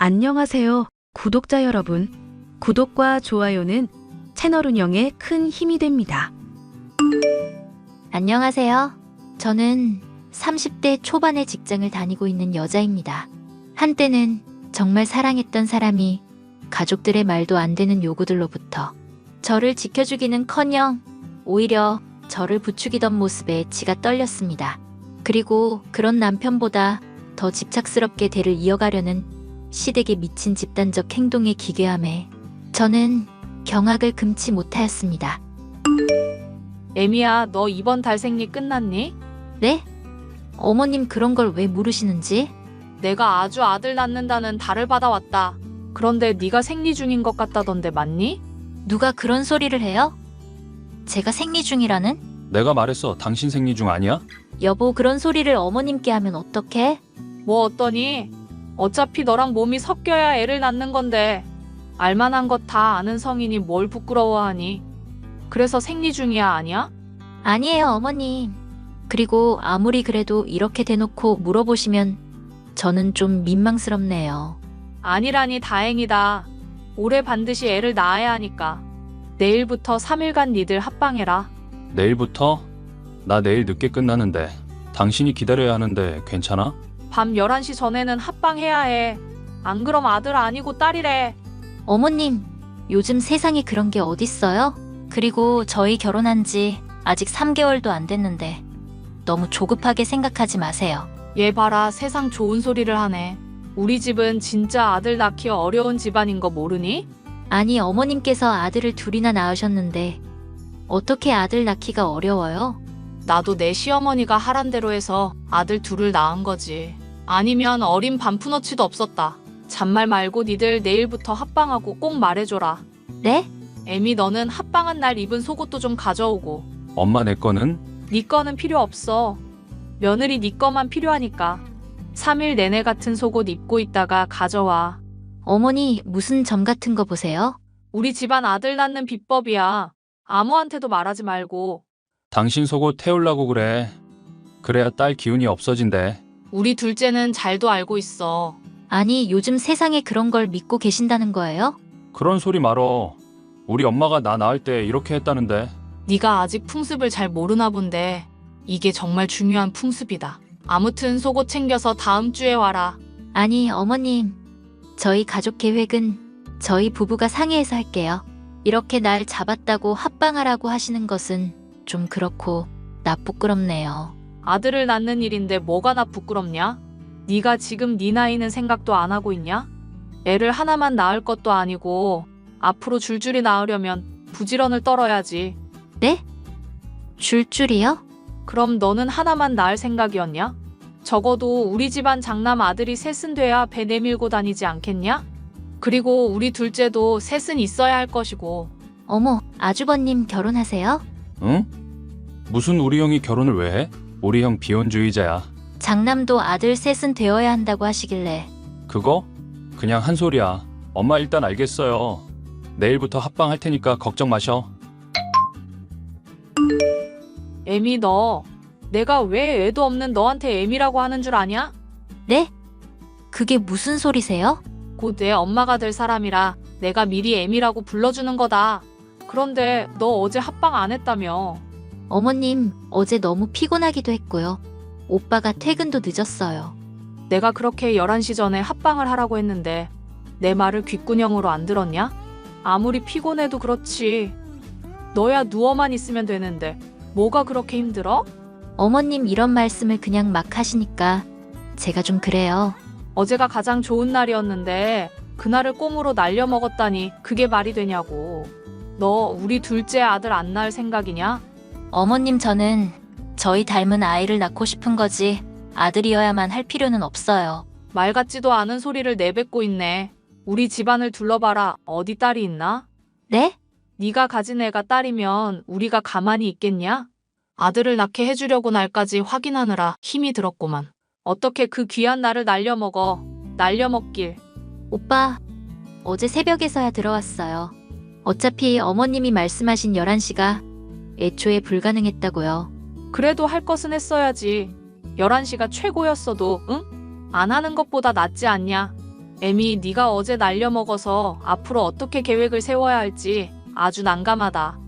안녕하세요, 구독자 여러분. 구독과 좋아요는 채널 운영에 큰 힘이 됩니다. 안녕하세요. 저는 30대 초반의 직장을 다니고 있는 여자입니다. 한때는 정말 사랑했던 사람이 가족들의 말도 안 되는 요구들로부터 저를 지켜주기는커녕 오히려 저를 부추기던 모습에 지가 떨렸습니다. 그리고 그런 남편보다 더 집착스럽게 대를 이어가려는 시댁에 미친 집단적 행동의 기괴함에 저는 경악을 금치 못하였습니다. 에미야, 너 이번 달 생리 끝났니? 네? 어머님 그런 걸 왜 물으시는지? 내가 아주 아들 낳는다는 달을 받아왔다. 그런데 네가 생리 중인 것 같다던데 맞니? 누가 그런 소리를 해요? 제가 생리 중이라는? 내가 말했어. 당신 생리 중 아니야? 여보, 그런 소리를 어머님께 하면 어떡해? 뭐 어떠니? 어차피 너랑 몸이 섞여야 애를 낳는 건데 알만한 것 다 아는 성인이 뭘 부끄러워하니? 그래서 생리 중이야 아니야? 아니에요, 어머님. 그리고 아무리 그래도 이렇게 대놓고 물어보시면 저는 좀 민망스럽네요. 아니라니 다행이다. 올해 반드시 애를 낳아야 하니까. 내일부터 3일간 니들 합방해라. 내일부터? 나 내일 늦게 끝나는데. 당신이 기다려야 하는데 괜찮아? 밤 11시 전에는 합방해야 해. 안 그럼 아들 아니고 딸이래. 어머님, 요즘 세상에 그런 게 어딨어요? 그리고 저희 결혼한 지 아직 3개월도 안 됐는데 너무 조급하게 생각하지 마세요. 얘 봐라, 세상 좋은 소리를 하네. 우리 집은 진짜 아들 낳기 어려운 집안인 거 모르니? 아니, 어머님께서 아들을 둘이나 낳으셨는데 어떻게 아들 낳기가 어려워요? 나도 내 시어머니가 하란 대로 해서 아들 둘을 낳은 거지. 아니면 어린 반푼어치도 없었다. 잔말 말고 니들 내일부터 합방하고 꼭 말해줘라. 네? 애미, 너는 합방한 날 입은 속옷도 좀 가져오고. 엄마 내 거는? 네 거는 필요 없어. 며느리 네 거만 필요하니까. 3일 내내 같은 속옷 입고 있다가 가져와. 어머니, 무슨 점 같은 거 보세요? 우리 집안 아들 낳는 비법이야. 아무한테도 말하지 말고. 당신 속옷 태우려고 그래. 그래야 딸 기운이 없어진대. 우리 둘째는 잘도 알고 있어. 아니, 요즘 세상에 그런 걸 믿고 계신다는 거예요? 그런 소리 말어. 우리 엄마가 나 낳을 때 이렇게 했다는데. 네가 아직 풍습을 잘 모르나 본데 이게 정말 중요한 풍습이다. 아무튼 속옷 챙겨서 다음 주에 와라. 아니, 어머님. 저희 가족 계획은 저희 부부가 상의해서 할게요. 이렇게 날 잡았다고 합방하라고 하시는 것은 좀 그렇고 나 부끄럽네요. 아들을 낳는 일인데 뭐가 나 부끄럽냐? 네가 지금 네 나이는 생각도 안 하고 있냐? 애를 하나만 낳을 것도 아니고 앞으로 줄줄이 낳으려면 부지런을 떨어야지. 네? 줄줄이요? 그럼 너는 하나만 낳을 생각이었냐? 적어도 우리 집안 장남 아들이 셋은 돼야 배 내밀고 다니지 않겠냐? 그리고 우리 둘째도 셋은 있어야 할 것이고. 어머, 아주버님 결혼하세요? 응? 무슨 우리 형이 결혼을 왜 해? 우리 형 비혼주의자야. 장남도 아들 셋은 되어야 한다고 하시길래. 그거? 그냥 한 소리야. 엄마 일단 알겠어요. 내일부터 합방할 테니까 걱정 마셔. 애미, 너 내가 왜 애도 없는 너한테 애미라고 하는 줄 아냐? 네? 그게 무슨 소리세요? 곧 내 엄마가 될 사람이라 내가 미리 애미라고 불러주는 거다. 그런데 너 어제 합방 안 했다며. 어머님, 어제 너무 피곤하기도 했고요. 오빠가 퇴근도 늦었어요. 내가 그렇게 11시 전에 합방을 하라고 했는데 내 말을 귓구녕으로 안 들었냐? 아무리 피곤해도 그렇지. 너야 누워만 있으면 되는데 뭐가 그렇게 힘들어? 어머님 이런 말씀을 그냥 막 하시니까 제가 좀 그래요. 어제가 가장 좋은 날이었는데 그날을 꽁으로 날려먹었다니 그게 말이 되냐고. 너 우리 둘째 아들 안 낳을 생각이냐? 어머님, 저는 저희 닮은 아이를 낳고 싶은 거지 아들이어야만 할 필요는 없어요. 말 같지도 않은 소리를 내뱉고 있네. 우리 집안을 둘러봐라. 어디 딸이 있나? 네? 네가 가진 애가 딸이면 우리가 가만히 있겠냐? 아들을 낳게 해주려고 날까지 확인하느라 힘이 들었구만. 어떻게 그 귀한 날을 날려먹어. 날려먹길. 오빠, 어제 새벽에서야 들어왔어요. 어차피 어머님이 말씀하신 11시가 애초에 불가능했다고요. 그래도 할 것은 했어야지. 11시가 최고였어도 응? 안 하는 것보다 낫지 않냐? 애미 네가 어제 날려먹어서 앞으로 어떻게 계획을 세워야 할지 아주 난감하다.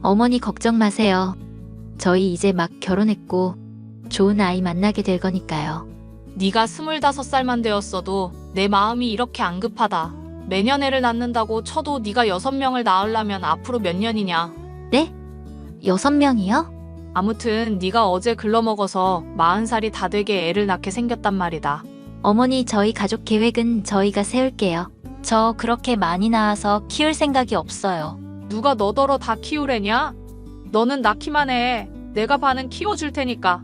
어머니 걱정 마세요. 저희 이제 막 결혼했고 좋은 아이 만나게 될 거니까요. 네가 25살만 되었어도 내 마음이 이렇게 안 급하다. 매년 애를 낳는다고 쳐도 네가 6명을 낳으려면 앞으로 몇 년이냐. 네? 6명이요? 아무튼 네가 어제 글러먹어서 40살이 다 되게 애를 낳게 생겼단 말이다. 어머니 저희 가족 계획은 저희가 세울게요. 저 그렇게 많이 낳아서 키울 생각이 없어요. 누가 너더러 다 키우래냐? 너는 낳기만 해. 내가 반은 키워줄 테니까.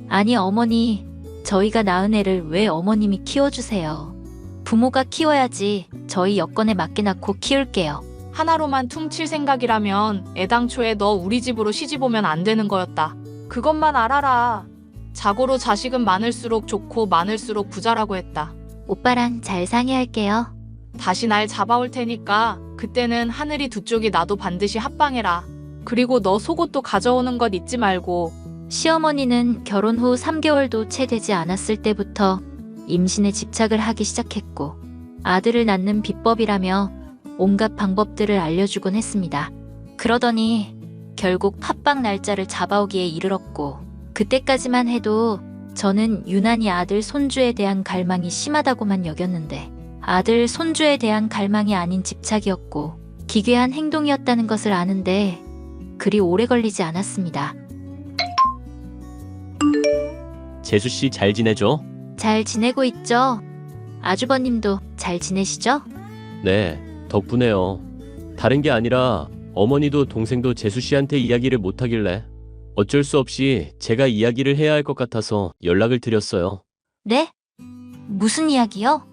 아니 어머니, 저희가 낳은 애를 왜 어머님이 키워주세요. 부모가 키워야지. 저희 여건에 맞게 낳고 키울게요. 하나로만 퉁칠 생각이라면 애당초에 너 우리 집으로 시집 오면 안 되는 거였다. 그것만 알아라. 자고로 자식은 많을수록 좋고 많을수록 부자라고 했다. 오빠랑 잘 상의할게요. 다시 날 잡아올 테니까 그때는 하늘이 두 쪽이 나도 반드시 합방해라. 그리고 너 속옷도 가져오는 것 잊지 말고. 시어머니는 결혼 후 3개월도 채 되지 않았을 때부터 임신에 집착을 하기 시작했고 아들을 낳는 비법이라며 온갖 방법들을 알려주곤 했습니다. 그러더니 결국 팟빵 날짜를 잡아오기에 이르렀고 그때까지만 해도 저는 유난히 아들 손주에 대한 갈망이 심하다고만 여겼는데 아들 손주에 대한 갈망이 아닌 집착이었고 기괴한 행동이었다는 것을 아는데 그리 오래 걸리지 않았습니다. 재수 씨 잘 지내죠? 잘 지내고 있죠? 아주버님도 잘 지내시죠? 네, 덕분에요. 다른 게 아니라 어머니도 동생도 재수 씨한테 이야기를 못 하길래 어쩔 수 없이 제가 이야기를 해야 할 것 같아서 연락을 드렸어요. 네? 무슨 이야기요?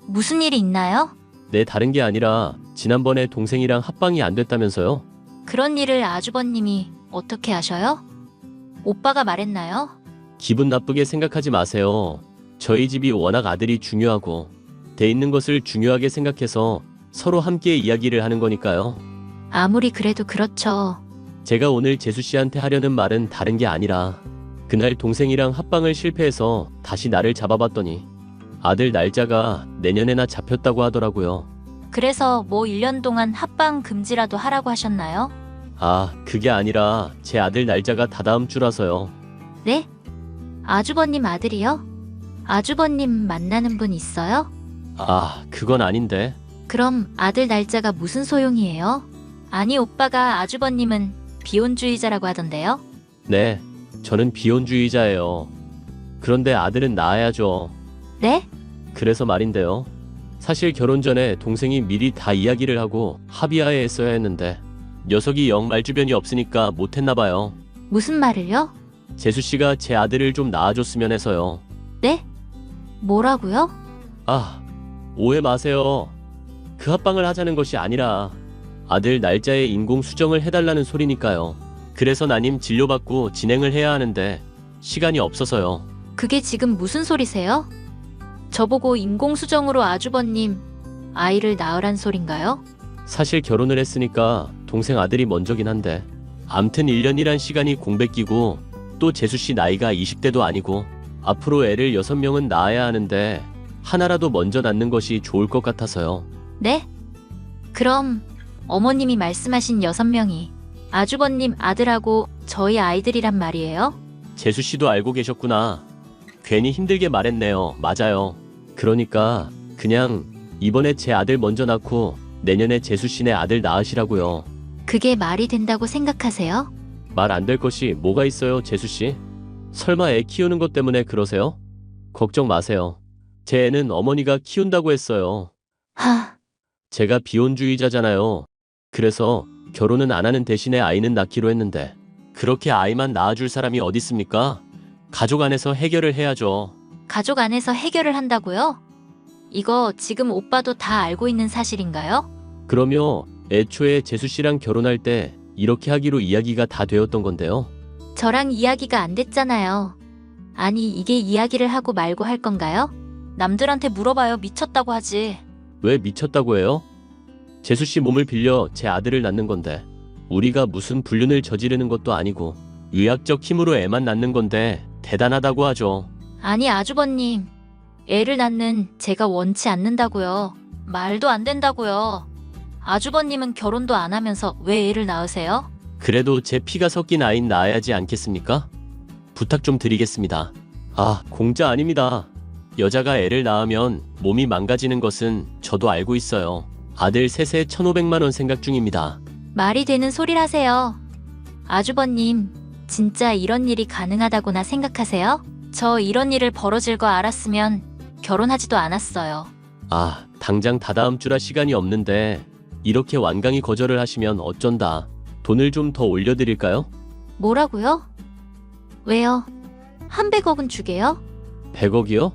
무슨 일이 있나요? 네, 다른 게 아니라 지난번에 동생이랑 합방이 안 됐다면서요? 그런 일을 아주버님이 어떻게 아셔요? 오빠가 말했나요? 기분 나쁘게 생각하지 마세요. 저희 집이 워낙 아들이 중요하고 돼 있는 것을 중요하게 생각해서 서로 함께 이야기를 하는 거니까요. 아무리 그래도 그렇죠. 제가 오늘 재수 씨한테 하려는 말은 다른 게 아니라 그날 동생이랑 합방을 실패해서 다시 나를 잡아봤더니 아들 날짜가 내년에나 잡혔다고 하더라고요. 그래서 뭐 1년 동안 합방 금지라도 하라고 하셨나요? 아, 그게 아니라 제 아들 날짜가 다다음 주라서요. 네? 아주버님 아들이요? 아주버님 만나는 분 있어요? 아, 그건 아닌데. 그럼 아들 날짜가 무슨 소용이에요? 아니 오빠가 아주버님은 비혼주의자라고 하던데요? 네, 저는 비혼주의자예요. 그런데 아들은 낳아야죠. 네? 그래서 말인데요. 사실 결혼 전에 동생이 미리 다 이야기를 하고 합의하에 했어야 했는데 녀석이 영 말주변이 없으니까 못했나 봐요. 무슨 말을요? 재수 씨가 제 아들을 좀 낳아줬으면 해서요. 네? 뭐라고요? 아, 오해 마세요. 그 합방을 하자는 것이 아니라 아들 날짜에 인공 수정을 해달라는 소리니까요. 그래서 나님 진료받고 진행을 해야 하는데 시간이 없어서요. 그게 지금 무슨 소리세요? 저보고 인공수정으로 아주버님 아이를 낳으란 소린가요? 사실 결혼을 했으니까 동생 아들이 먼저긴 한데 암튼 1년이란 시간이 공백기고 또 재수 씨 나이가 20대도 아니고 앞으로 애를 6명은 낳아야 하는데 하나라도 먼저 낳는 것이 좋을 것 같아서요. 네? 그럼 어머님이 말씀하신 6명이 아주버님 아들하고 저희 아이들이란 말이에요? 재수 씨도 알고 계셨구나. 괜히 힘들게 말했네요. 맞아요. 그러니까 그냥 이번에 제 아들 먼저 낳고 내년에 재수 씨네 아들 낳으시라고요. 그게 말이 된다고 생각하세요? 말 안 될 것이 뭐가 있어요, 재수 씨? 설마 애 키우는 것 때문에 그러세요? 걱정 마세요. 제 애는 어머니가 키운다고 했어요. 하, 제가 비혼주의자잖아요. 그래서 결혼은 안 하는 대신에 아이는 낳기로 했는데 그렇게 아이만 낳아줄 사람이 어디 있습니까? 가족 안에서 해결을 해야죠. 가족 안에서 해결을 한다고요? 이거 지금 오빠도 다 알고 있는 사실인가요? 그러며 애초에 재수 씨랑 결혼할 때 이렇게 하기로 이야기가 다 되었던 건데요. 저랑 이야기가 안 됐잖아요. 아니 이게 이야기를 하고 말고 할 건가요? 남들한테 물어봐요. 미쳤다고 하지. 왜 미쳤다고 해요? 재수 씨 몸을 빌려 제 아들을 낳는 건데 우리가 무슨 불륜을 저지르는 것도 아니고 의학적 힘으로 애만 낳는 건데 대단하다고 하죠. 아니 아주버님, 애를 낳는 제가 원치 않는다고요. 말도 안 된다고요. 아주버님은 결혼도 안 하면서 왜 애를 낳으세요? 그래도 제 피가 섞인 아이는 낳아야지 않겠습니까? 부탁 좀 드리겠습니다. 아, 공짜 아닙니다. 여자가 애를 낳으면 몸이 망가지는 것은 저도 알고 있어요. 아들 셋에 1,500만 원 생각 중입니다. 말이 되는 소리를 하세요. 아주버님, 진짜 이런 일이 가능하다고나 생각하세요? 저 이런 일을 벌어질 거 알았으면 결혼하지도 않았어요. 아, 당장 다다음 주라 시간이 없는데 이렇게 완강히 거절을 하시면 어쩐다. 돈을 좀 더 올려드릴까요? 뭐라고요? 왜요? 한 100억은 주게요? 100억이요?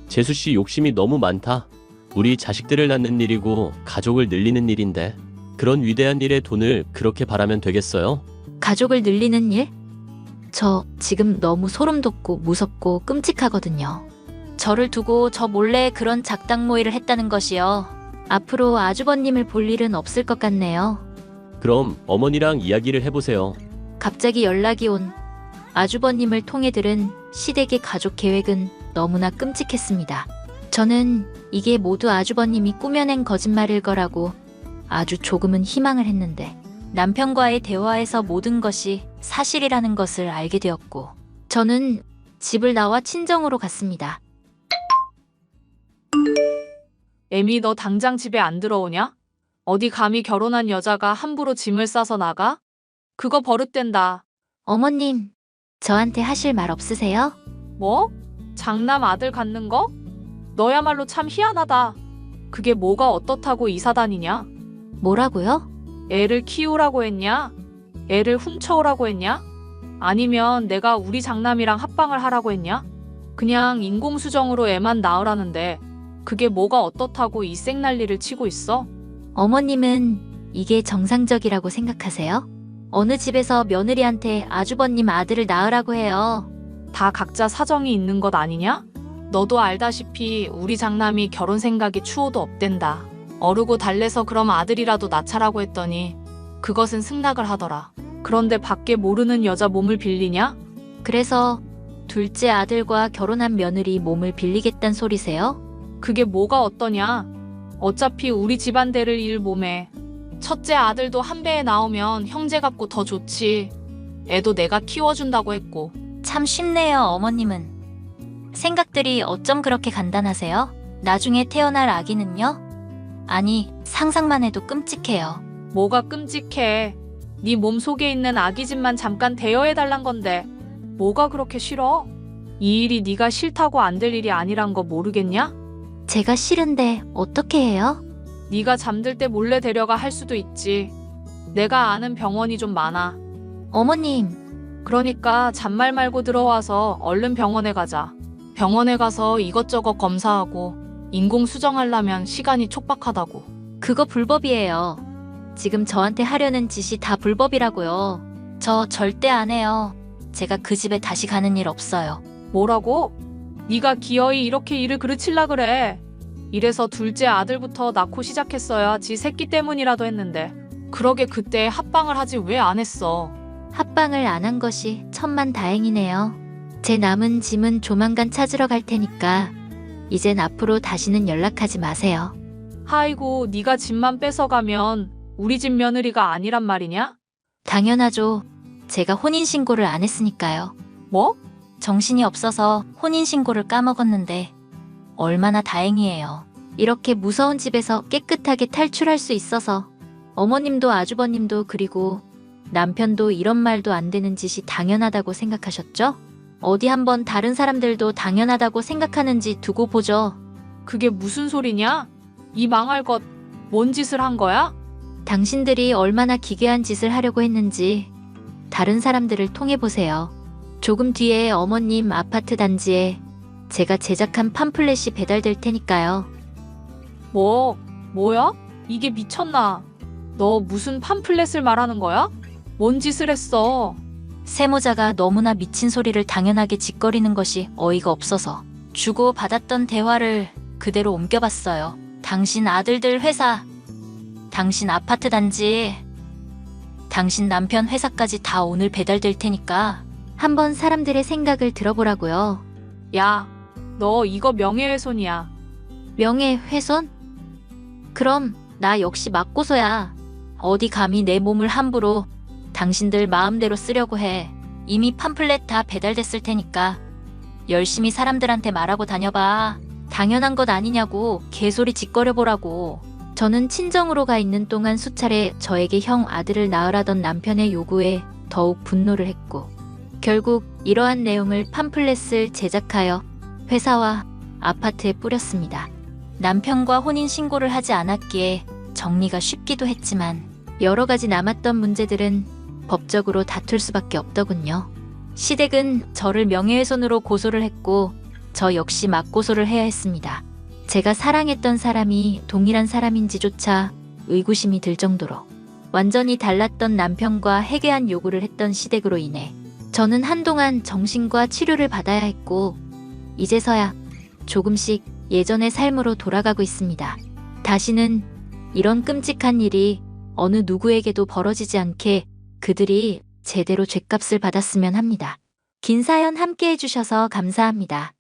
재수씨 욕심이 너무 많다. 우리 자식들을 낳는 일이고 가족을 늘리는 일인데 그런 위대한 일에 돈을 그렇게 바라면 되겠어요? 가족을 늘리는 일? 저 지금 너무 소름 돋고 무섭고 끔찍하거든요. 저를 두고 저 몰래 그런 작당 모의를 했다는 것이요. 앞으로 아주버님을 볼 일은 없을 것 같네요. 그럼 어머니랑 이야기를 해보세요. 갑자기 연락이 온 아주버님을 통해 들은 시댁의 가족 계획은 너무나 끔찍했습니다. 저는 이게 모두 아주버님이 꾸며낸 거짓말일 거라고 아주 조금은 희망을 했는데 남편과의 대화에서 모든 것이 사실이라는 것을 알게 되었고 저는 집을 나와 친정으로 갔습니다. 애미 너 당장 집에 안 들어오냐? 어디 감히 결혼한 여자가 함부로 짐을 싸서 나가? 그거 버릇된다. 어머님, 저한테 하실 말 없으세요? 뭐? 장남 아들 갖는 거? 너야말로 참 희한하다. 그게 뭐가 어떻다고 이사 다니냐? 뭐라고요? 애를 키우라고 했냐? 애를 훔쳐오라고 했냐? 아니면 내가 우리 장남이랑 합방을 하라고 했냐? 그냥 인공수정으로 애만 낳으라는데 그게 뭐가 어떻다고 이 쌩난리를 치고 있어? 어머님은 이게 정상적이라고 생각하세요? 어느 집에서 며느리한테 아주버님 아들을 낳으라고 해요. 다 각자 사정이 있는 것 아니냐? 너도 알다시피 우리 장남이 결혼 생각이 추호도 없댄다. 어르고 달래서 그럼 아들이라도 낳자라고 했더니 그것은 승낙을 하더라. 그런데 밖에 모르는 여자 몸을 빌리냐? 그래서 둘째 아들과 결혼한 며느리 몸을 빌리겠단 소리세요? 그게 뭐가 어떠냐? 어차피 우리 집안 대를 이을 몸에 첫째 아들도 한 배에 나오면 형제 같고 더 좋지. 애도 내가 키워준다고 했고. 참 쉽네요, 어머님은. 생각들이 어쩜 그렇게 간단하세요? 나중에 태어날 아기는요? 아니, 상상만 해도 끔찍해요. 뭐가 끔찍해. 네 몸 속에 있는 아기집만 잠깐 대여해달란 건데 뭐가 그렇게 싫어? 이 일이 네가 싫다고 안 될 일이 아니란 거 모르겠냐? 제가 싫은데 어떻게 해요? 네가 잠들 때 몰래 데려가 할 수도 있지. 내가 아는 병원이 좀 많아. 어머님, 그러니까 잔말 말고 들어와서 얼른 병원에 가자. 병원에 가서 이것저것 검사하고 인공수정하려면 시간이 촉박하다고. 그거 불법이에요. 지금 저한테 하려는 짓이 다 불법이라고요. 저 절대 안 해요. 제가 그 집에 다시 가는 일 없어요. 뭐라고? 네가 기어이 이렇게 일을 그르칠라 그래. 이래서 둘째 아들부터 낳고 시작했어야지 새끼 때문이라도 했는데. 그러게 그때 합방을 하지 왜 안 했어. 합방을 안 한 것이 천만다행이네요. 제 남은 짐은 조만간 찾으러 갈 테니까 이젠 앞으로 다시는 연락하지 마세요. 아이고 네가 집만 뺏어가면 우리 집 며느리가 아니란 말이냐? 당연하죠. 제가 혼인신고를 안 했으니까요. 뭐? 정신이 없어서 혼인신고를 까먹었는데 얼마나 다행이에요. 이렇게 무서운 집에서 깨끗하게 탈출할 수 있어서 어머님도 아주버님도 그리고 남편도 이런 말도 안 되는 짓이 당연하다고 생각하셨죠? 어디 한번 다른 사람들도 당연하다고 생각하는지 두고 보죠. 그게 무슨 소리냐? 이 망할 것 뭔 짓을 한 거야? 당신들이 얼마나 기괴한 짓을 하려고 했는지 다른 사람들을 통해 보세요. 조금 뒤에 어머님 아파트 단지에 제가 제작한 팜플렛이 배달될 테니까요. 뭐야? 이게 미쳤나? 너 무슨 팜플렛을 말하는 거야? 뭔 짓을 했어? 세모자가 너무나 미친 소리를 당연하게 짓거리는 것이 어이가 없어서 주고 받았던 대화를 그대로 옮겨봤어요. 당신 아들들 회사, 당신 아파트 단지, 당신 남편 회사까지 다 오늘 배달될 테니까 한번 사람들의 생각을 들어보라고요. 야, 너 이거 명예훼손이야. 명예훼손? 그럼 나 역시 맞고서야. 어디 감히 내 몸을 함부로 당신들 마음대로 쓰려고 해. 이미 팜플렛 다 배달됐을 테니까 열심히 사람들한테 말하고 다녀봐. 당연한 것 아니냐고 개소리 짓거려보라고. 저는 친정으로 가 있는 동안 수차례 저에게 형 아들을 낳으라던 남편의 요구에 더욱 분노를 했고 결국 이러한 내용을 팜플렛을 제작하여 회사와 아파트에 뿌렸습니다. 남편과 혼인신고를 하지 않았기에 정리가 쉽기도 했지만 여러 가지 남았던 문제들은 법적으로 다툴 수밖에 없더군요. 시댁은 저를 명예훼손으로 고소를 했고 저 역시 맞고소를 해야 했습니다. 제가 사랑했던 사람이 동일한 사람인지조차 의구심이 들 정도로 완전히 달랐던 남편과 해괴한 요구를 했던 시댁으로 인해 저는 한동안 정신과 치료를 받아야 했고 이제서야 조금씩 예전의 삶으로 돌아가고 있습니다. 다시는 이런 끔찍한 일이 어느 누구에게도 벌어지지 않게 그들이 제대로 죗값을 받았으면 합니다. 긴 사연 함께 해주셔서 감사합니다.